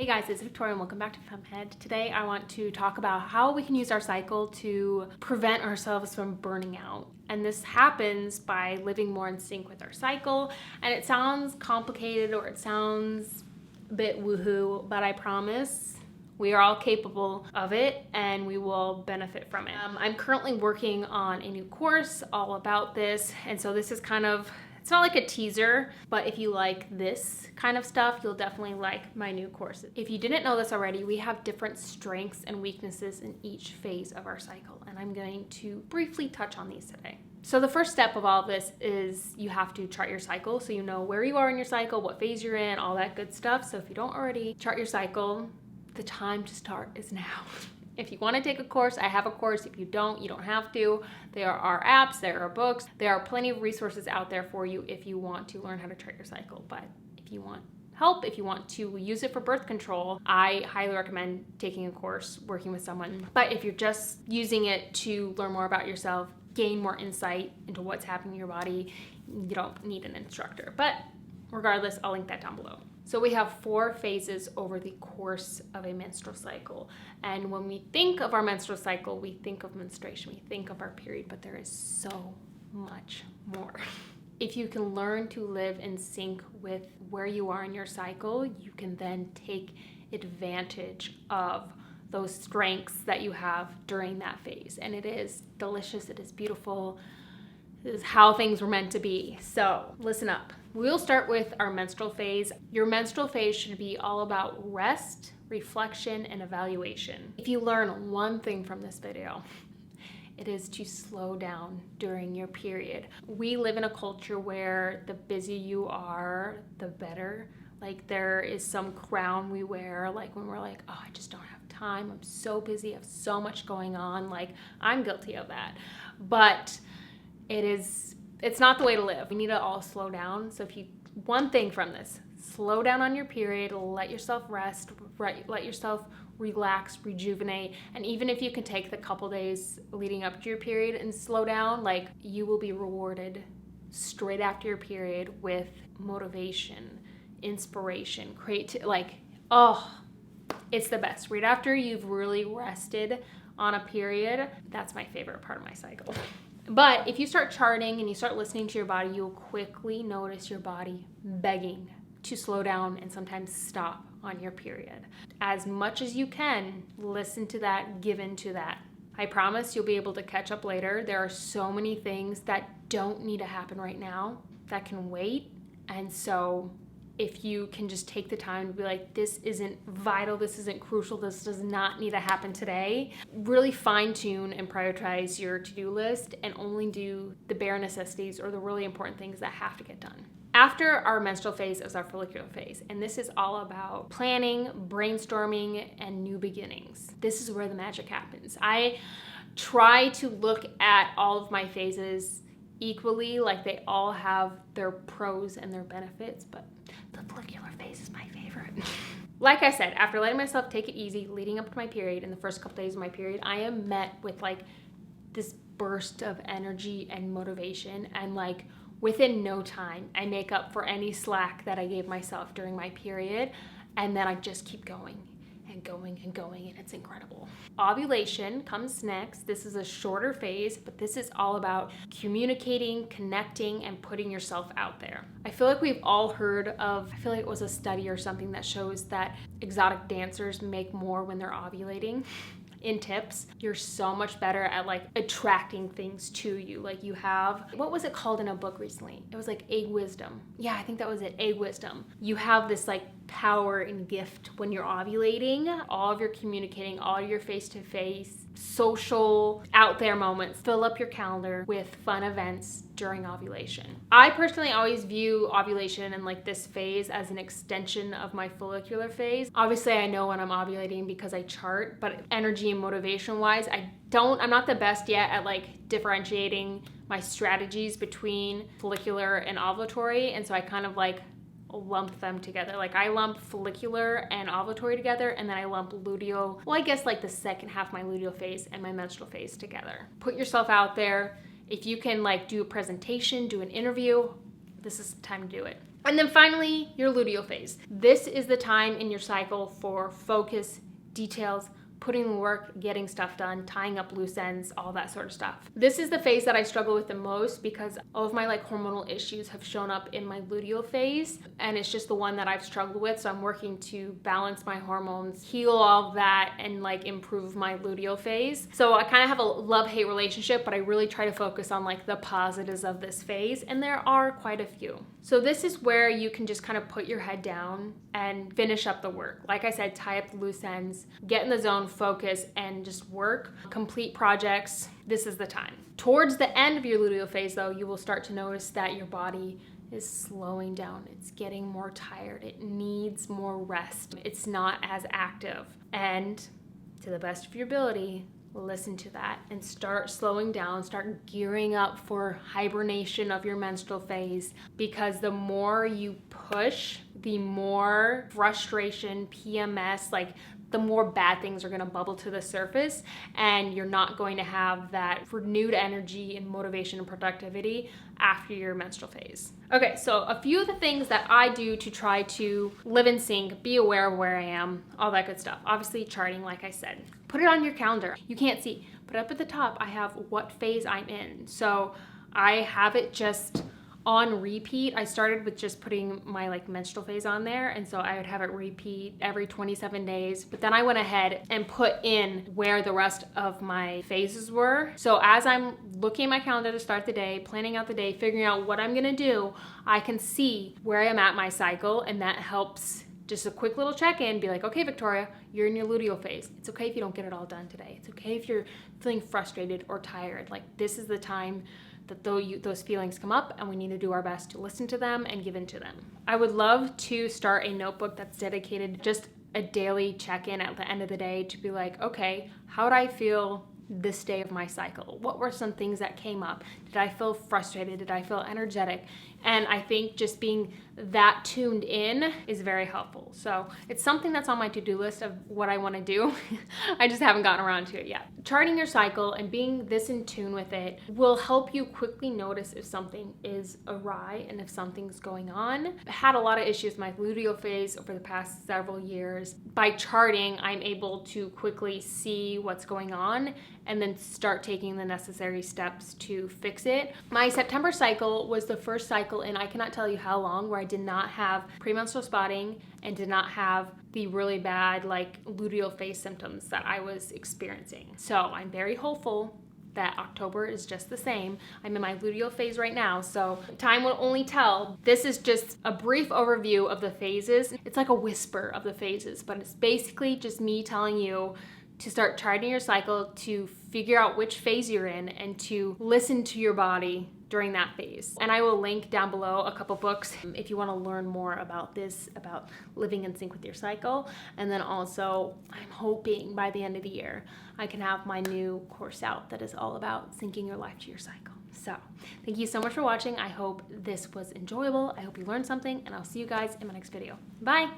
Hey guys, it's Victoria and welcome back to FemmeHead. Today I want to talk about how we can use our cycle to prevent ourselves from burning out. And this happens by living more in sync with our cycle. And it sounds complicated or it sounds a bit woohoo, but I promise we are all capable of it and we will benefit from it. I'm currently working on a new course all about this. And so this is it's not like a teaser, but if you like this kind of stuff, you'll definitely like my new courses. If you didn't know this already, we have different strengths and weaknesses in each phase of our cycle, and I'm going to briefly touch on these today. So the first step of all of this is you have to chart your cycle so you know where you are in your cycle, what phase you're in, all that good stuff. So if you don't already chart your cycle, the time to start is now. If you want to take a course, I have a course. If you don't, you don't have to. There are apps, there are books, there are plenty of resources out there for you if you want to learn how to chart your cycle. But if you want help, if you want to use it for birth control, I highly recommend taking a course, working with someone. But if you're just using it to learn more about yourself, gain more insight into what's happening in your body, you don't need an instructor. But regardless, I'll link that down below. So we have 4 phases over the course of a menstrual cycle. And when we think of our menstrual cycle, we think of menstruation, we think of our period, but there is so much more. If you can learn to live in sync with where you are in your cycle, you can then take advantage of those strengths that you have during that phase. And it is delicious, it is beautiful. This is how things were meant to be. So listen up. We'll start with our menstrual phase. Your menstrual phase should be all about rest, reflection, and evaluation. If you learn one thing from this video, it is to slow down during your period. We live in a culture where the busier you are, the better. Like there is some crown we wear, like when we're like, oh, I just don't have time. I'm so busy. I have so much going on. Like I'm guilty of that. But it's not the way to live. We need to all slow down. So one thing from this, slow down on your period, let yourself rest, let yourself relax, rejuvenate. And even if you can take the couple days leading up to your period and slow down, like you will be rewarded straight after your period with motivation, inspiration, it's the best. Right after you've really rested on a period, that's my favorite part of my cycle. But if you start charting and you start listening to your body, you'll quickly notice your body begging to slow down and sometimes stop on your period. As much as you can, listen to that, give in to that. I promise you'll be able to catch up later. There are so many things that don't need to happen right now that can wait. And so if you can just take the time to be like, this isn't vital, this isn't crucial, this does not need to happen today, really fine tune and prioritize your to-do list and only do the bare necessities or the really important things that have to get done. After our menstrual phase is our follicular phase, and this is all about planning, brainstorming, and new beginnings. This is where the magic happens. I try to look at all of my phases equally, like they all have their pros and their benefits, but the follicular phase is my favorite. Like I said, after letting myself take it easy leading up to my period, in the first couple days of my period, I am met with like this burst of energy and motivation, and like within no time, I make up for any slack that I gave myself during my period, and then I just keep going and going and going, and it's incredible. Ovulation comes next. This is a shorter phase, but this is all about communicating, connecting, and putting yourself out there. I feel like we've all heard of, I feel like it was a study or something that shows that exotic dancers make more when they're ovulating. In tips, you're so much better at like attracting things to you. Like you have, what was it called in a book recently? It was like egg wisdom. Yeah, I think that was it, egg wisdom. You have this like power and gift when you're ovulating. All of your communicating, all your face-to-face, social, out there moments. Fill up your calendar with fun events during ovulation. I personally always view ovulation and like this phase as an extension of my follicular phase. Obviously, I know when I'm ovulating because I chart, but energy and motivation wise, I'm not the best yet at like differentiating my strategies between follicular and ovulatory. And so I kind of like lump them together. Like I lump follicular and ovulatory together, and then I lump luteal, well, I guess like the second half of my luteal phase and my menstrual phase together. Put yourself out there. If you can like do a presentation, do an interview, this is the time to do it. And then finally, your luteal phase. This is the time in your cycle for focus, details, putting in work, getting stuff done, tying up loose ends, all that sort of stuff. This is the phase that I struggle with the most because all of my hormonal issues have shown up in my luteal phase, and it's just the one that I've struggled with. So I'm working to balance my hormones, heal all of that, and improve my luteal phase. So I kind of have a love-hate relationship, but I really try to focus on the positives of this phase, and there are quite a few. So this is where you can just kind of put your head down and finish up the work. Like I said, tie up the loose ends, get in the zone, focus, and just work, complete projects. This is the time. Towards the end of your luteal phase, though, you will start to notice that your body is slowing down. It's getting more tired. It needs more rest. It's not as active. And to the best of your ability, listen to that and start slowing down, start gearing up for hibernation of your menstrual phase, because the more you push, the more frustration, PMS, the more bad things are going to bubble to the surface, and you're not going to have that renewed energy and motivation and productivity after your menstrual phase. Okay, so a few of the things that I do to try to live in sync, be aware of where I am, all that good stuff. Obviously, charting, like I said. Put it on your calendar. You can't see, but up at the top, I have what phase I'm in. So I have it just on repeat. I started with just putting my menstrual phase on there, and so I would have it repeat every 27 days. But then I went ahead and put in where the rest of my phases were. So as I'm looking at my calendar to start the day, planning out the day, figuring out what I'm gonna do, I can see where I am at my cycle, and that helps. Just a quick little check-in, be like, okay, Victoria, you're in your luteal phase. It's okay if you don't get it all done today. It's okay if you're feeling frustrated or tired. This is the time that those feelings come up, and we need to do our best to listen to them and give in to them. I would love to start a notebook that's dedicated just a daily check-in at the end of the day to be like, okay, how did I feel this day of my cycle? What were some things that came up? Did I feel frustrated? Did I feel energetic? And I think just being that tuned in is very helpful. So it's something that's on my to-do list of what I want to do. I just haven't gotten around to it yet. Charting your cycle and being this in tune with it will help you quickly notice if something is awry and if something's going on. I had a lot of issues with my luteal phase over the past several years. By charting, I'm able to quickly see what's going on and then start taking the necessary steps to fix it. My September cycle was the first cycle in I cannot tell you how long where I did not have premenstrual spotting and did not have the really bad luteal phase symptoms that I was experiencing. So I'm very hopeful that October is just the same. I'm in my luteal phase right now, so time will only tell. This is just a brief overview of the phases. It's like a whisper of the phases, but it's basically just me telling you to start charting your cycle, to figure out which phase you're in, and to listen to your body during that phase. And I will link down below a couple books if you want to learn more about this, about living in sync with your cycle. And then also, I'm hoping by the end of the year, I can have my new course out that is all about syncing your life to your cycle. So thank you so much for watching. I hope this was enjoyable. I hope you learned something, and I'll see you guys in my next video. Bye.